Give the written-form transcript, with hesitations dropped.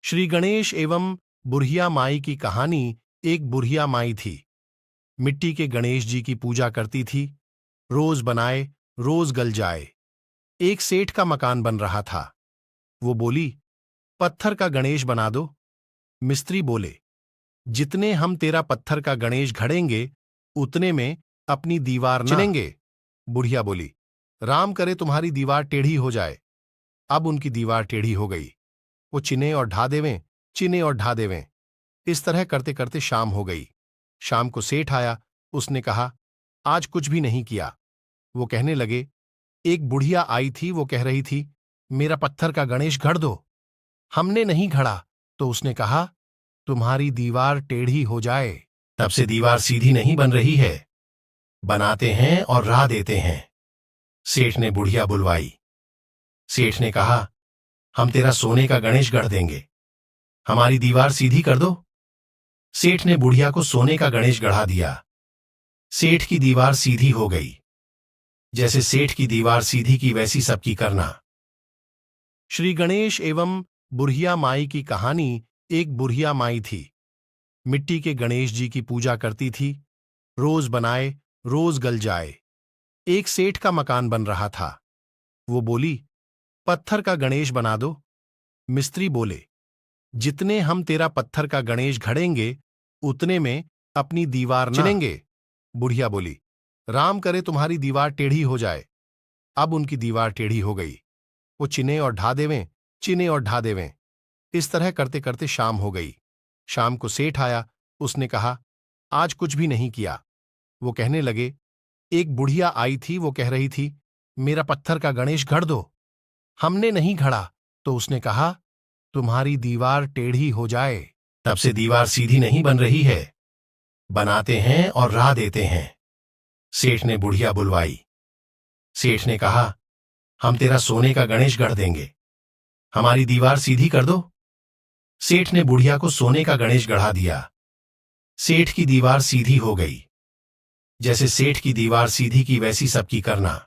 श्री गणेश एवं बुढ़िया माई की कहानी। एक बुढ़िया माई थी। मिट्टी के गणेश जी की पूजा करती थी। रोज बनाए रोज गल जाए। एक सेठ का मकान बन रहा था। वो बोली, पत्थर का गणेश बना दो। मिस्त्री बोले, जितने हम तेरा पत्थर का गणेश घड़ेंगे उतने में अपनी दीवार न चिनेंगे। बुढ़िया बोली, राम करे तुम्हारी दीवार टेढ़ी हो जाए। अब उनकी दीवार टेढ़ी हो गई। वो चिने और ढा देवें, चिने और ढा देवें। इस तरह करते करते शाम हो गई। शाम को सेठ आया। उसने कहा, आज कुछ भी नहीं किया। वो कहने लगे, एक बुढ़िया आई थी, वो कह रही थी, मेरा पत्थर का गणेश घड़ दो। हमने नहीं घड़ा तो उसने कहा, तुम्हारी दीवार टेढ़ी हो जाए। तब से दीवार सीधी नहीं बन रही है। बनाते हैं और राह देते हैं। सेठ ने बुढ़िया बुलवाई। सेठ ने कहा, हम तेरा सोने का गणेश गढ़ देंगे, हमारी दीवार सीधी कर दो। सेठ ने बुढ़िया को सोने का गणेश गढ़ा दिया। सेठ की दीवार सीधी हो गई। जैसे सेठ की दीवार सीधी की वैसी सबकी करना। श्री गणेश एवं बुढ़िया माई की कहानी। एक बुढ़िया माई थी। मिट्टी के गणेश जी की पूजा करती थी। रोज बनाए रोज गल जाए। एक सेठ का मकान बन रहा था। वो बोली, पत्थर का गणेश बना दो। मिस्त्री बोले, जितने हम तेरा पत्थर का गणेश घड़ेंगे उतने में अपनी दीवार न चिनेंगे। बुढ़िया बोली, राम करे तुम्हारी दीवार टेढ़ी हो जाए। अब उनकी दीवार टेढ़ी हो गई। वो चिने और ढा देवें, चिने और ढा देवें। इस तरह करते करते शाम हो गई। शाम को सेठ आया। उसने कहा, आज कुछ भी नहीं किया। वो कहने लगे, एक बुढ़िया आई थी, वो कह रही थी, मेरा पत्थर का गणेश घड़ दो। हमने नहीं घड़ा तो उसने कहा, तुम्हारी दीवार टेढ़ी हो जाए। तब से दीवार सीधी नहीं बन रही है। बनाते हैं और राह देते हैं। सेठ ने बुढ़िया बुलवाई। सेठ ने कहा, हम तेरा सोने का गणेश गढ़ देंगे, हमारी दीवार सीधी कर दो। सेठ ने बुढ़िया को सोने का गणेश गढ़ा दिया। सेठ की दीवार सीधी हो गई। जैसे सेठ की दीवार सीधी की वैसी सबकी करना।